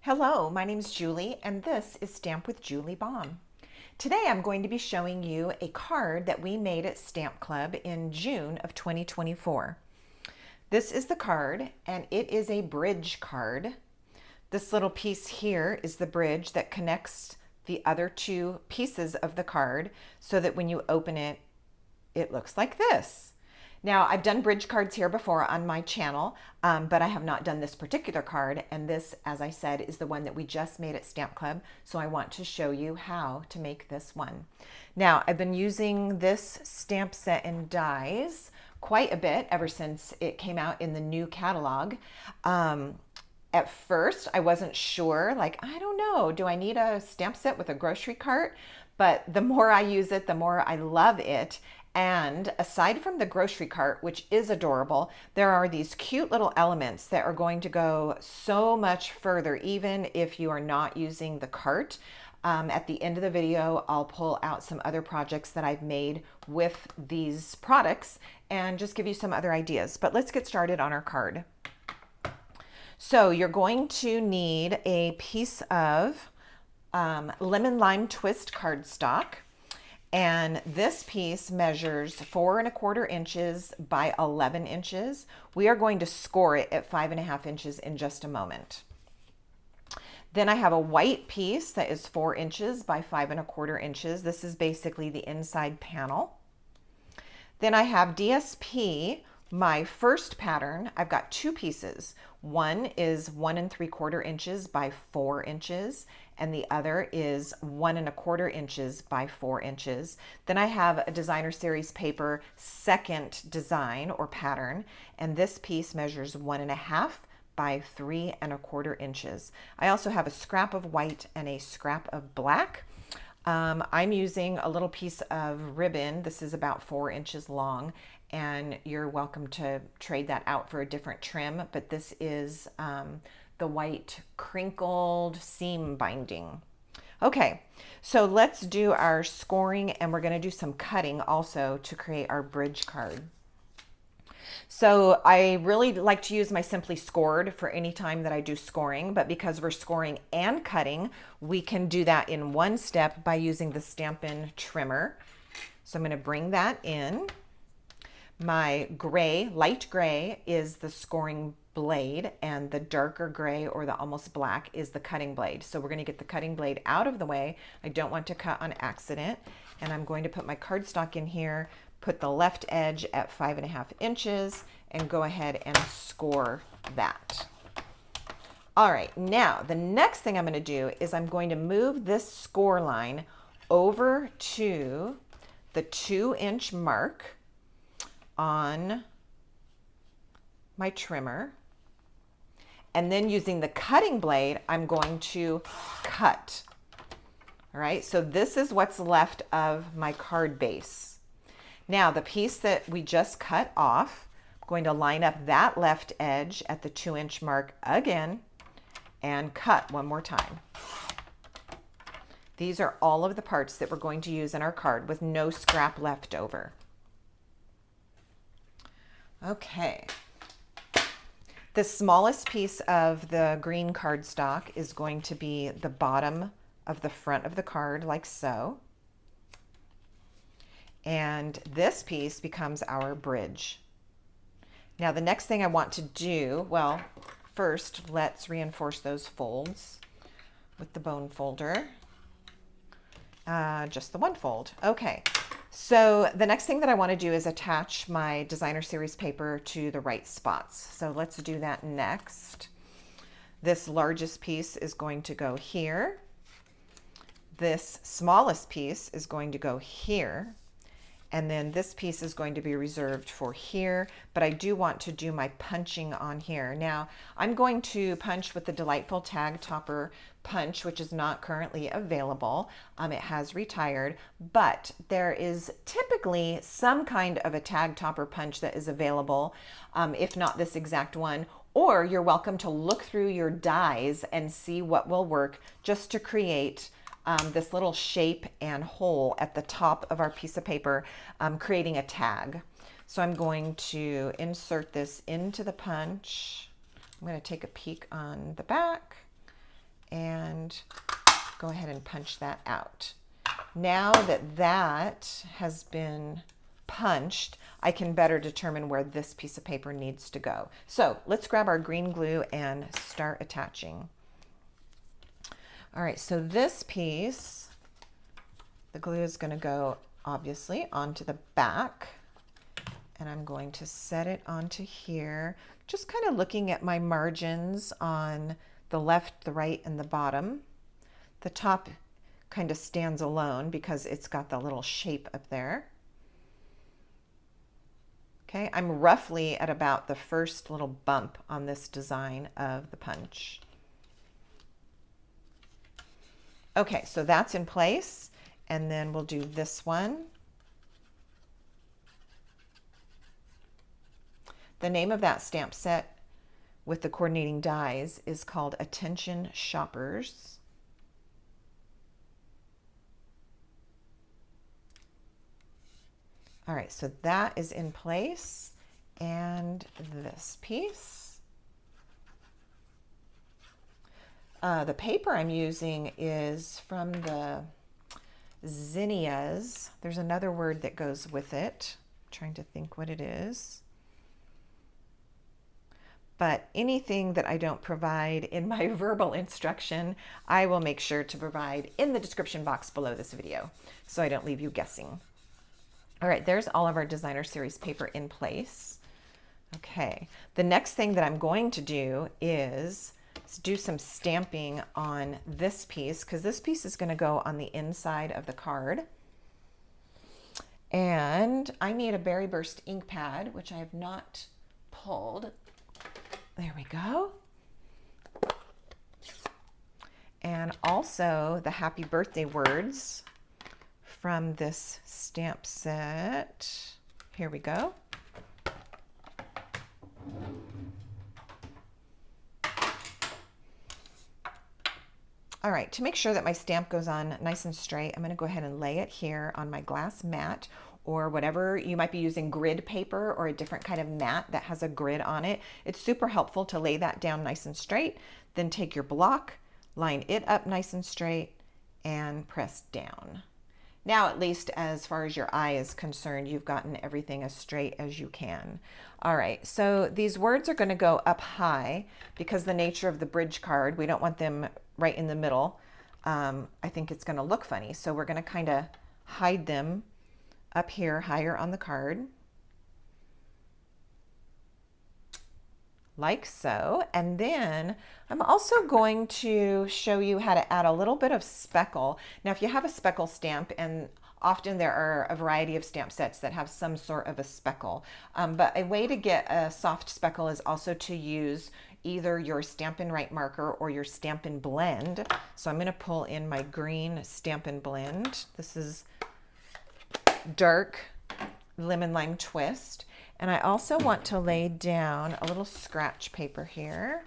Hello, my name is Julie and this is Stamp with Julie Baum. Today I'm going to be showing you a card that we made at Stamp Club in June of 2024. This is the card and it is a bridge card. This little piece here is the bridge that connects the other two pieces of the card so that when you open it, it looks like this. Now, I've done bridge cards here before on my channel, but I have not done this particular card. And this, as I said, is the one that we just made at Stamp Club. So I want to show you how to make this one. Now, I've been using this stamp set and dies quite a bit ever since it came out in the new catalog. At first, I wasn't sure, like, I don't know, do I need a stamp set with a grocery cart? But the more I use it, the more I love it. And aside from the grocery cart, which is adorable, there are these cute little elements that are going to go so much further, even if you are not using the cart. At the end of the video, I'll pull out some other projects that I've made with these products and just give you some other ideas. But let's get started on our card. So you're going to need a piece of lemon lime twist cardstock. And this piece measures 4¼ inches by 11 inches. We are going to score it at 5½ inches in just a moment. Then I have a white piece that is 4 inches by 5¼ inches. This is basically the inside panel. Then I have DSP, my first pattern. I've got two pieces. One is 1¾ inches by 4 inches, and the other is 1¼ inches by 4 inches. Then I have a designer series paper second design or pattern, and this piece measures 1½ by 3¼ inches. I also have a scrap of white and a scrap of black. I'm using a little piece of ribbon. This is about 4 inches long, and you're welcome to trade that out for a different trim, but this is the white crinkled seam binding. Okay, so let's do our scoring, and we're going to do some cutting also to create our bridge card. So I really like to use my Simply Scored for any time that I do scoring, but because we're scoring and cutting, we can do that in one step by using the Stampin' trimmer. So I'm going to bring that in. My gray, light gray, is the scoring blade, and the darker gray or the almost black is the cutting blade. So we're going to get the cutting blade out of the way. I don't want to cut on accident, and I'm going to put my cardstock in here, put the left edge at 5½ inches, and go ahead and score that. All right, now the next thing I'm going to do is I'm going to move this score line over to the 2-inch mark on my trimmer, and then using the cutting blade, I'm going to cut. All right, so this is what's left of my card base. Now the piece that we just cut off, I'm going to line up that left edge at the 2-inch mark again and cut one more time. These are all of the parts that we're going to use in our card with no scrap left over. Okay. The smallest piece of the green cardstock is going to be the bottom of the front of the card, like so. And this piece becomes our bridge. Now the next thing I want to do, well, first let's reinforce those folds with the bone folder. Just the one fold. Okay. So the next thing that I want to do is attach my designer series paper to the right spots. So let's do that next. This largest piece is going to go here. This smallest piece is going to go here. And then this piece is going to be reserved for here, but I do want to do my punching on here. Now, I'm going to punch with the Delightful Tag Topper punch, which is not currently available. It has retired, but there is typically some kind of a tag topper punch that is available, if not this exact one, or you're welcome to look through your dies and see what will work just to create this little shape and hole at the top of our piece of paper, creating a tag. So I'm going to insert this into the punch. I'm going to take a peek on the back and go ahead and punch that out. Now that that has been punched, I can better determine where this piece of paper needs to go. So let's grab our green glue and start attaching. All right, so this piece, the glue is going to go obviously onto the back, and I'm going to set it onto here, just kind of looking at my margins on the left, the right, and the bottom. The top kind of stands alone because it's got the little shape up there. Okay, I'm roughly at about the first little bump on this design of the punch. Okay, so that's in place, and then we'll do this one. The name of that stamp set with the coordinating dies is called Attention Shoppers. All right, so that is in place, and this piece. The paper I'm using is from the Zinnias. There's another word that goes with it. I'm trying to think what it is. But anything that I don't provide in my verbal instruction, I will make sure to provide in the description box below this video, so I don't leave you guessing. All right, there's all of our designer series paper in place. Okay, the next thing that I'm going to do is do some stamping on this piece, because this piece is going to go on the inside of the card. And I need a Berry Burst ink pad, which I have not pulled. There we go. And also the happy birthday words from this stamp set. Here we go. All right, to make sure that my stamp goes on nice and straight, I'm going to go ahead and lay it here on my glass mat, or whatever. You might be using grid paper or a different kind of mat that has a grid on it. It's super helpful to lay that down nice and straight. Then take your block, line it up nice and straight, and press down. Now, at least as far as your eye is concerned, you've gotten everything as straight as you can. All right, so these words are going to go up high because the nature of the bridge card, we don't want them right in the middle. I think it's going to look funny. So we're going to kind of hide them up here higher on the card. Like so. And then I'm also going to show you how to add a little bit of speckle. Now, if you have a speckle stamp, and often there are a variety of stamp sets that have some sort of a speckle, but a way to get a soft speckle is also to use either your Stampin' Write marker or your Stampin' Blend. So I'm going to pull in my green Stampin' Blend. This is dark lemon lime twist. And I also want to lay down a little scratch paper here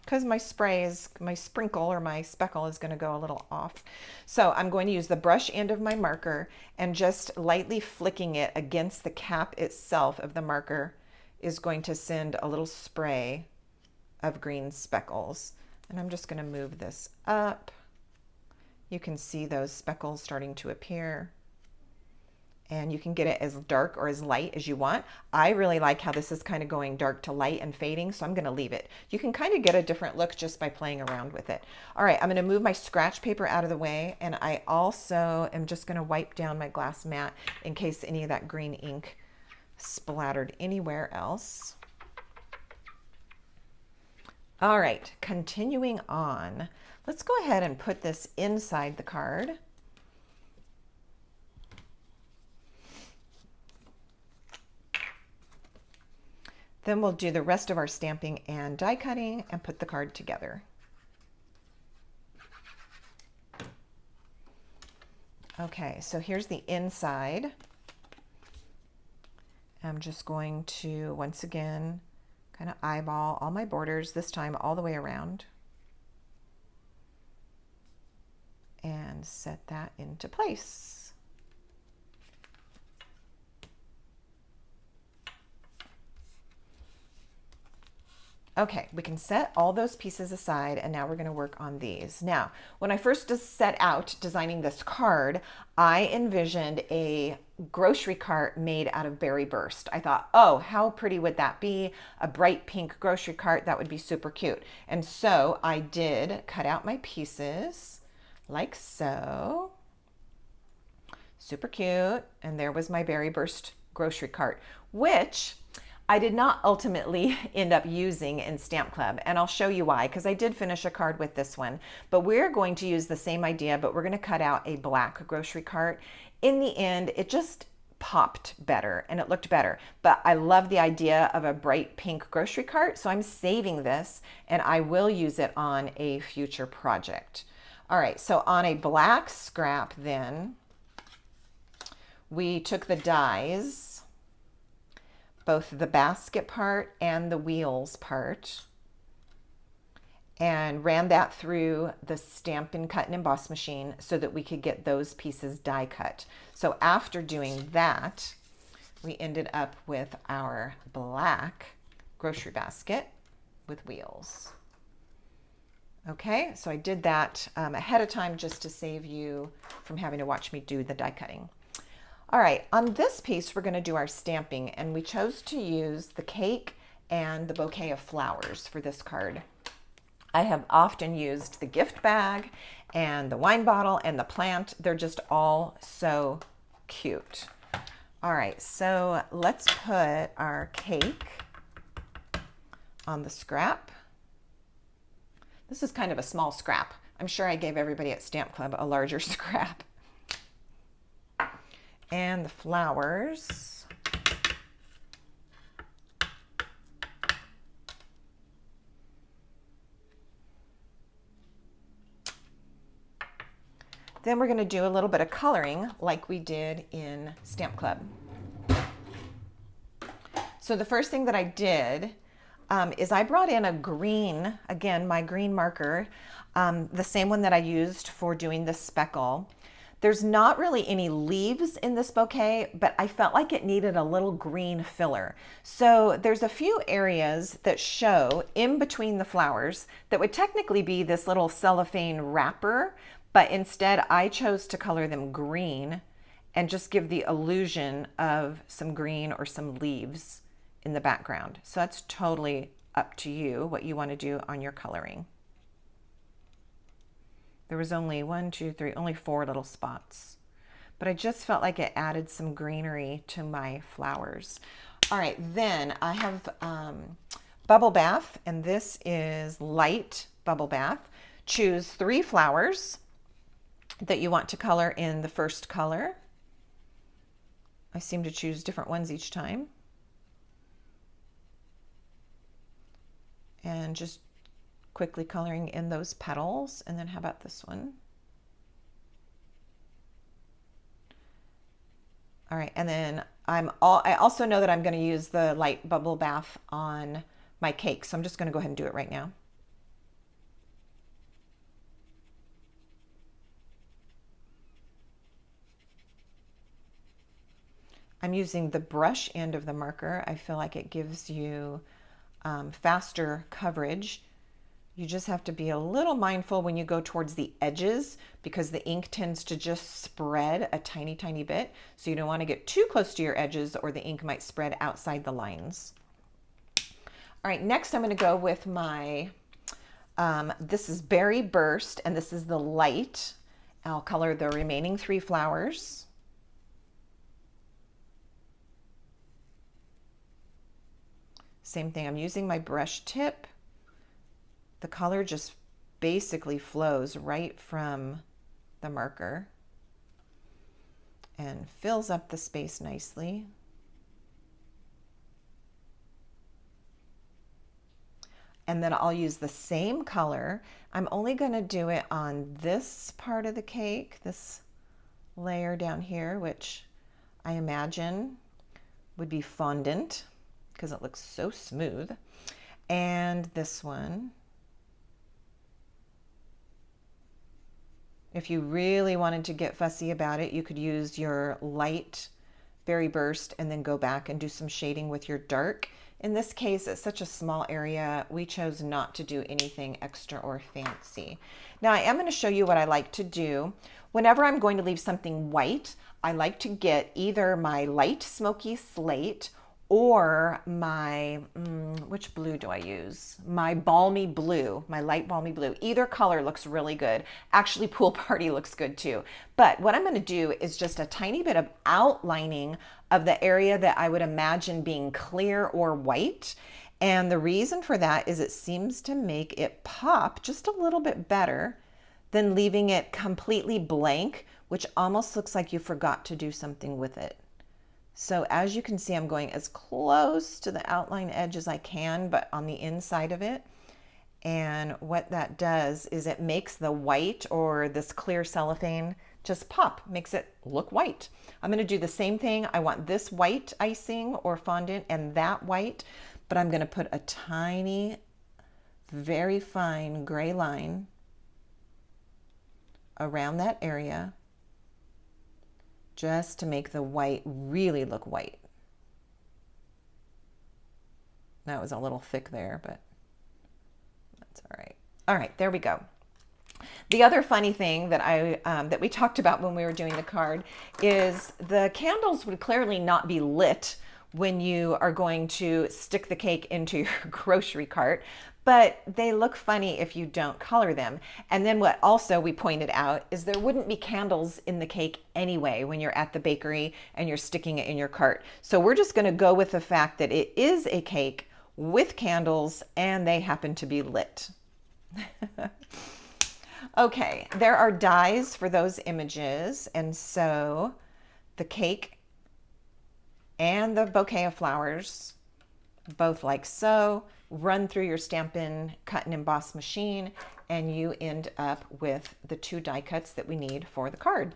because my sprinkle or my speckle is going to go a little off. So I'm going to use the brush end of my marker and just lightly flicking it against the cap itself of the marker is going to send a little spray of green speckles. And I'm just going to move this up. You can see those speckles starting to appear. And you can get it as dark or as light as you want. I really like how this is kind of going dark to light and fading, so I'm going to leave it. You can kind of get a different look just by playing around with it. All right, I'm going to move my scratch paper out of the way, and I also am just going to wipe down my glass mat in case any of that green ink splattered anywhere else. All right, continuing on. Let's go ahead and put this inside the card. Then we'll do the rest of our stamping and die cutting and put the card together. Okay, so here's the inside. I'm just going to, once again, kind of eyeball all my borders, this time all the way around, and set that into place. Okay, we can set all those pieces aside, and now we're going to work on these. Now, when I first set out designing this card, I envisioned a grocery cart made out of berry burst. I thought, oh, how pretty would that be? A bright pink grocery cart, that would be super cute. And so I did cut out my pieces like so. Super cute. And there was my berry burst grocery cart, which I did not ultimately end up using in Stamp Club, and I'll show you why, because I did finish a card with this one. But we're going to use the same idea, but we're going to cut out a black grocery cart. In the end, it just popped better and it looked better. But I love the idea of a bright pink grocery cart, so I'm saving this and I will use it on a future project. All right, so on a black scrap then, we took the dies, both the basket part and the wheels part, and ran that through the Stampin' Cut and Emboss machine so that we could get those pieces die cut. So after doing that, we ended up with our black grocery basket with wheels. Okay, so I did that ahead of time just to save you from having to watch me do the die cutting. All right, on this piece, we're going to do our stamping, and we chose to use the cake and the bouquet of flowers for this card. I have often used the gift bag and the wine bottle and the plant. They're just all so cute. All right, so let's put our cake on the scrap. This is kind of a small scrap. I'm sure I gave everybody at Stamp Club a larger scrap. And the flowers. Then we're going to do a little bit of coloring like we did in Stamp Club. So the first thing that I did is I brought in a green, again, my green marker, the same one that I used for doing the speckle. There's not really any leaves in this bouquet, but I felt like it needed a little green filler. So there's a few areas that show in between the flowers that would technically be this little cellophane wrapper, but instead I chose to color them green and just give the illusion of some green or some leaves in the background. So that's totally up to you what you want to do on your coloring. There was only only 4 little spots, but I just felt like it added some greenery to my flowers. All right, then I have bubble bath, and this is light bubble bath. Choose 3 flowers that you want to color in the first color. I seem to choose different ones each time. And just quickly coloring in those petals. And then how about this one? All right, and then I also know that I'm going to use the light bubble bath on my cake, so I'm just going to go ahead and do it right now. I'm using the brush end of the marker. I feel like it gives you faster coverage. You just have to be a little mindful when you go towards the edges because the ink tends to just spread a tiny, tiny bit. So you don't want to get too close to your edges or the ink might spread outside the lines. All right, next I'm going to go with my, this is Berry Burst, and this is the light. I'll color the remaining 3 flowers. Same thing, I'm using my brush tip. The color just basically flows right from the marker and fills up the space nicely. And then I'll use the same color. I'm only going to do it on this part of the cake, this layer down here, which I imagine would be fondant because it looks so smooth. And this one. If you really wanted to get fussy about it, you could use your light Berry Burst and then go back and do some shading with your dark In this case, it's such a small area, we chose not to do anything extra or fancy. Now I am going to show you what I like to do. Whenever I'm going to leave something white, I like to get either my light smoky slate or my, which blue do I use? My balmy blue, my light balmy blue. Either color looks really good. Actually, Pool Party looks good too. But what I'm going to do is just a tiny bit of outlining of the area that I would imagine being clear or white. And the reason for that is it seems to make it pop just a little bit better than leaving it completely blank, which almost looks like you forgot to do something with it. So as you can see, I'm going as close to the outline edge as I can, but on the inside of it. And what that does is it makes the white or this clear cellophane just pop, makes it look white. I'm going to do the same thing. I want this white icing or fondant and that white, but I'm going to put a tiny, very fine gray line around that area, just to make the white really look white. That was a little thick there, but that's all right. All right, there we go. The other funny thing that that we talked about when we were doing the card is the candles would clearly not be lit when you are going to stick the cake into your grocery cart, but they look funny if you don't color them. And then what also we pointed out is there wouldn't be candles in the cake anyway when you're at the bakery and you're sticking it in your cart. So we're just going to go with the fact that it is a cake with candles and they happen to be lit. Okay, there are dies for those images, and so the cake and the bouquet of flowers, both like so, run through your Stampin' Cut and Emboss machine, and you end up with the 2 die cuts that we need for the card.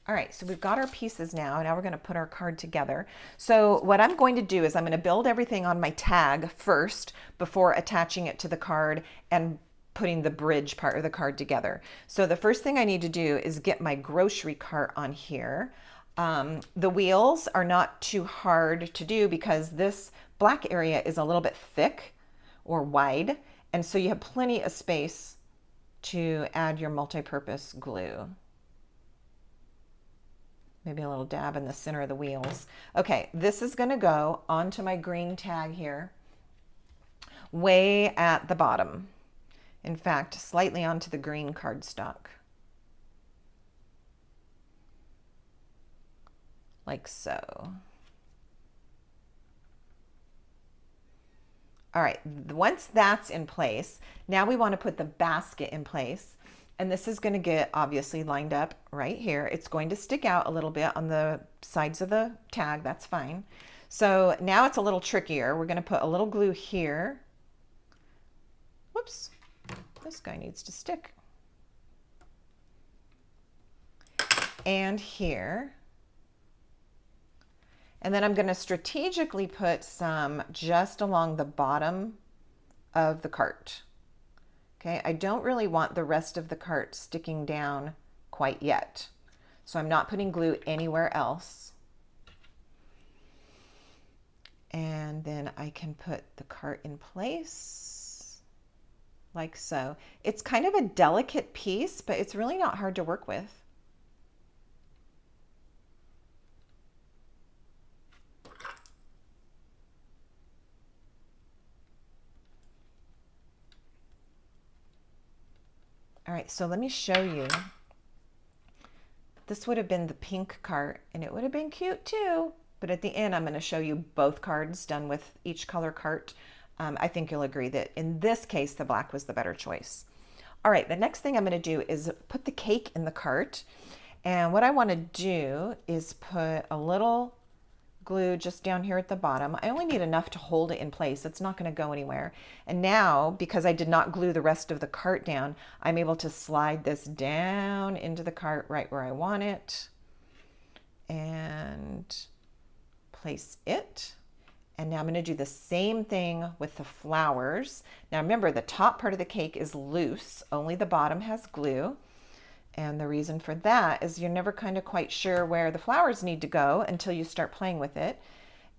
All right, so we've got our pieces now. Now we're going to put our card together. So what I'm going to do is I'm going to build everything on my tag first before attaching it to the card and putting the bridge part of the card together. So the first thing I need to do is get my grocery cart on here. The wheels are not too hard to do because this black area is a little bit thick or wide, and so you have plenty of space to add your multi-purpose glue. Maybe a little dab in the center of the wheels. Okay, this is going to go onto my green tag here, way at the bottom. In fact, slightly onto the green cardstock. Like so. All right, once that's in place, now we want to put the basket in place. And this is going to get obviously lined up right here. It's going to stick out a little bit on the sides of the tag. That's fine. So now it's a little trickier. We're going to put a little glue here. Whoops. This guy needs to stick. And here. And then I'm going to strategically put some just along the bottom of the cart. Okay, I don't really want the rest of the cart sticking down quite yet. So I'm not putting glue anywhere else. And then I can put the cart in place like so. It's kind of a delicate piece, but it's really not hard to work with. All right, so let me show you. This would have been the pink cart, and it would have been cute too. But at the end, I'm going to show you both cards done with each color cart. I think you'll agree that in this case, the black was the better choice. All right, the next thing I'm going to do is put the cake in the cart. And what I want to do is put a little glue just down here at the bottom. I only need enough to hold it in place. It's not going to go anywhere. And now, because I did not glue the rest of the cart down, I'm able to slide this down into the cart right where I want it and place it. And now I'm going to do the same thing with the flowers. Now remember, the top part of the cake is loose, only the bottom has glue. And the reason for that is you're never kind of quite sure where the flowers need to go until you start playing with it.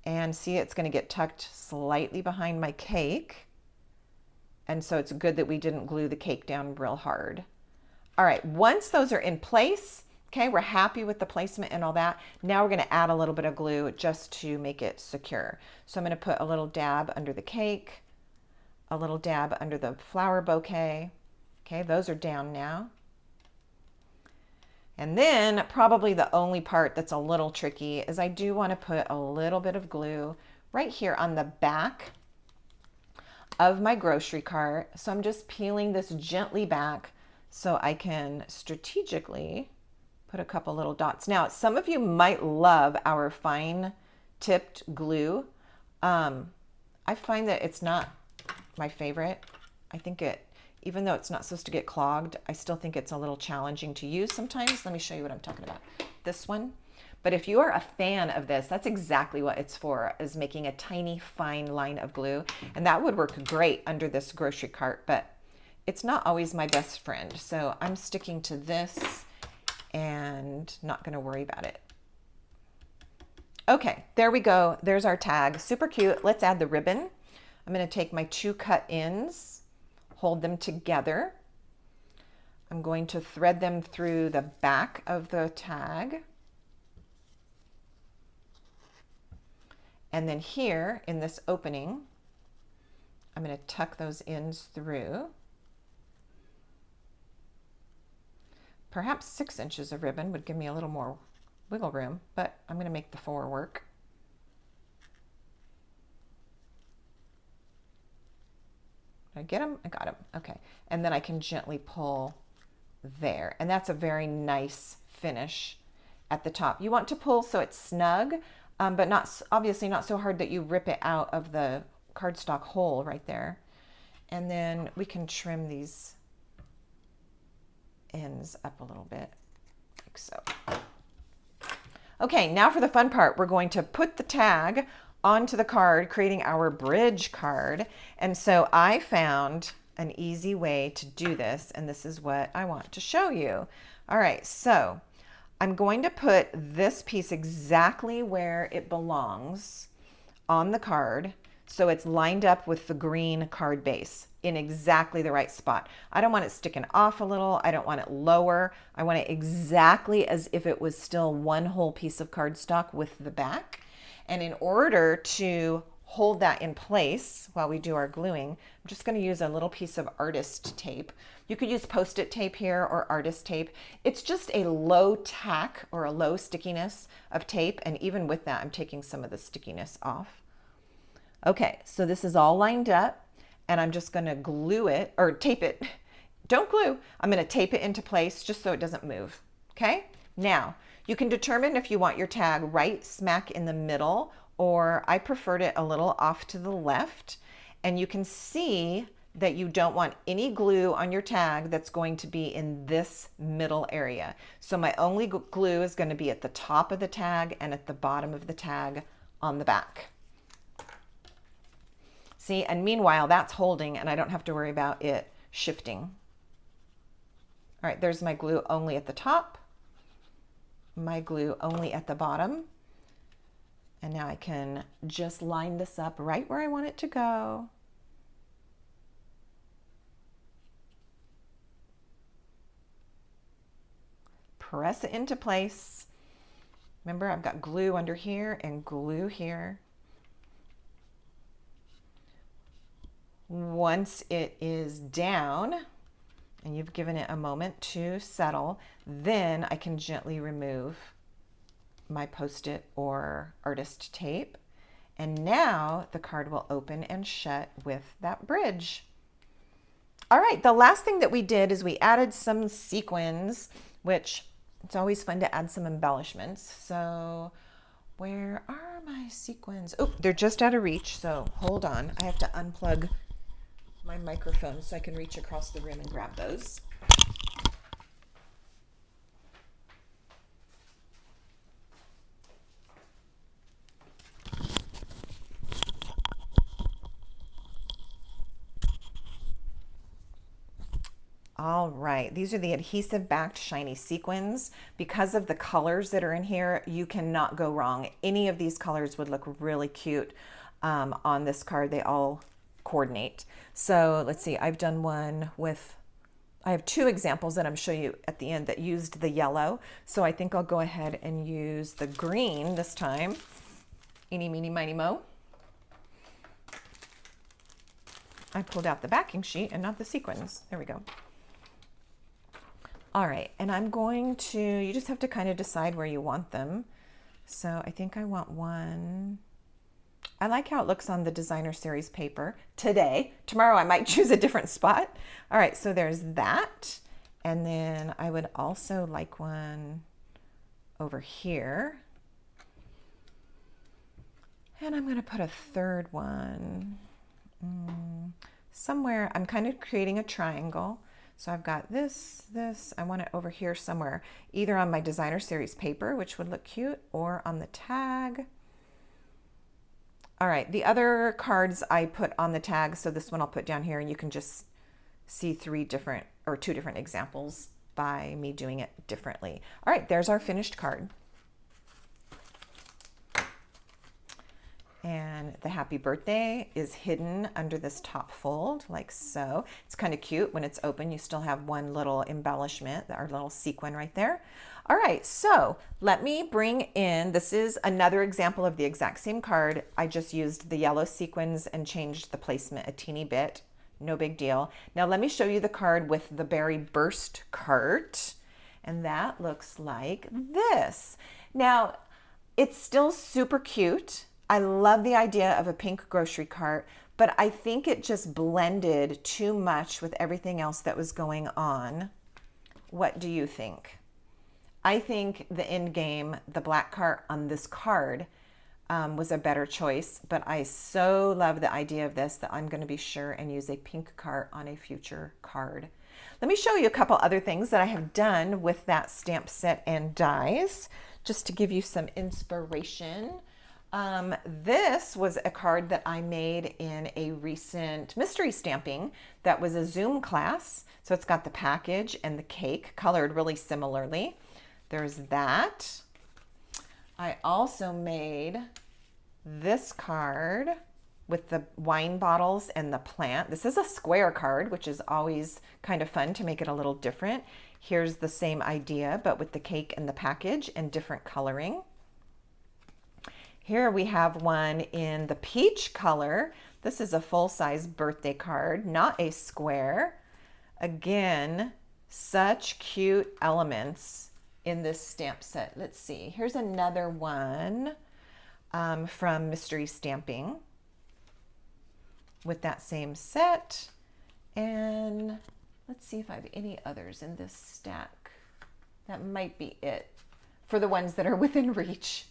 And see, it's going to get tucked slightly behind my cake. And so it's good that we didn't glue the cake down real hard. All right, once those are in place, okay, we're happy with the placement and all that. Now we're going to add a little bit of glue just to make it secure. So I'm going to put a little dab under the cake, a little dab under the flower bouquet. Okay, those are down now. And then probably the only part that's a little tricky is I do want to put a little bit of glue right here on the back of my grocery cart. So I'm just peeling this gently back so I can strategically put a couple little dots. Now, some of you might love our fine tipped glue. I find that it's not my favorite. I think even though it's not supposed to get clogged, I still think it's a little challenging to use sometimes. Let me show you what I'm talking about. This one. But if you are a fan of this, that's exactly what it's for, is making a tiny fine line of glue. And that would work great under this grocery cart, but it's not always my best friend. So I'm sticking to this and not going to worry about it. Okay, there we go. There's our tag. Super cute. Let's add the ribbon. I'm going to take my 2 cut ends, hold them together. I'm going to thread them through the back of the tag. And then here in this opening, I'm going to tuck those ends through. Perhaps 6 inches of ribbon would give me a little more wiggle room, but I'm going to make the 4 work. Did I get them? I got them. Okay. And then I can gently pull there. And that's a very nice finish at the top. You want to pull so it's snug, but obviously not so hard that you rip it out of the cardstock hole right there. And then we can trim these ends up a little bit, like so. Okay, now for the fun part. We're going to put the tag onto the card, creating our bridge card. And so I found an easy way to do this, and this is what I want to show you. All right, so I'm going to put this piece exactly where it belongs on the card, so it's lined up with the green card base in exactly the right spot. I don't want it sticking off a little. I don't want it lower. I want it exactly as if it was still one whole piece of cardstock with the back. And in order to hold that in place while we do our gluing, I'm just going to use a little piece of artist tape. You could use Post-it tape here or artist tape. It's just a low tack or a low stickiness of tape. And even with that, I'm taking some of the stickiness off. Okay, so this is all lined up, and I'm just going to glue it or tape it. Don't glue. I'm going to tape it into place just so it doesn't move. Okay, now you can determine if you want your tag right smack in the middle, or I preferred it a little off to the left. And you can see that you don't want any glue on your tag that's going to be in this middle area. So my only glue is going to be at the top of the tag and at the bottom of the tag on the back. See, and meanwhile that's holding and I don't have to worry about it shifting. All right, there's my glue only at the top, my glue only at the bottom. And now I can just line this up right where I want it to go. Press it into place. Remember, I've got glue under here and glue here. Once it is down and you've given it a moment to settle, then I can gently remove my Post-it or artist tape. And now the card will open and shut with that bridge. All right, the last thing that we did is we added some sequins, which it's always fun to add some embellishments. So where are my sequins? Oh, they're just out of reach, so hold on. I have to unplug my microphone so I can reach across the room and grab those. All right, these are the adhesive backed shiny sequins. Because of the colors that are in here, you cannot go wrong. Any of these colors would look really cute on this card. They all coordinate. So let's see, I've done one with, I have two examples that I'm showing you at the end that used the yellow. So I think I'll go ahead and use the green this time. Eeny, meeny, miny, mo. I pulled out the backing sheet and not the sequins. There we go. All right, and I'm going to, you just have to kind of decide where you want them. So I think I want one. I like how it looks on the designer series paper today. Tomorrow I might choose a different spot. All right, so there's that. And then I would also like one over here. And I'm gonna put a third one somewhere. I'm kind of creating a triangle. So I've got this, I want it over here somewhere, either on my designer series paper, which would look cute, or on the tag. All right, the other cards I put on the tag, so this one I'll put down here, and you can just see two different examples by me doing it differently. All right, there's our finished card. And the happy birthday is hidden under this top fold, like so. It's kind of cute. When it's open, you still have one little embellishment, our little sequin right there. All right, so let me bring in, this is another example of the exact same card. I just used the yellow sequins and changed the placement a teeny bit. No big deal. Now let me show you the card with the berry burst cart. And that looks like this. Now, it's still super cute. I love the idea of a pink grocery cart, but I think it just blended too much with everything else that was going on. What do you think? I think the end game, the black cart on this card was a better choice, but I so love the idea of this that I'm going to be sure and use a pink cart on a future card. Let me show you a couple other things that I have done with that stamp set and dies, just to give you some inspiration. This was a card that I made in a recent mystery stamping that was a Zoom class. So it's got the package and the cake colored really similarly. There's that. I also made this card with the wine bottles and the plant. This is a square card, which is always kind of fun to make it a little different. Here's the same idea, but with the cake and the package and different coloring. Here we have one in the peach color. This is a full-size birthday card, not a square. Again, such cute elements in this stamp set. Let's see, here's another one from Mystery Stamping with that same set. And let's see if I have any others in this stack. That might be it for the ones that are within reach.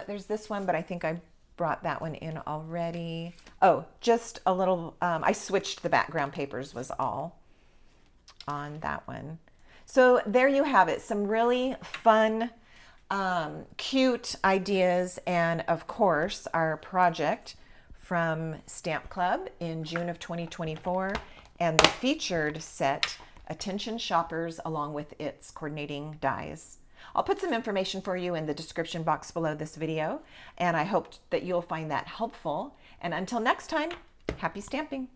There's this one, but I think I brought that one in already. Oh, just a little, I switched the background papers was all on that one. So there you have it. Some really fun, cute ideas. And of course, our project from Stamp Club in June of 2024 and the featured set, Attention Shoppers, along with its coordinating dies. I'll put some information for you in the description box below this video, and I hope that you'll find that helpful. And until next time, happy stamping.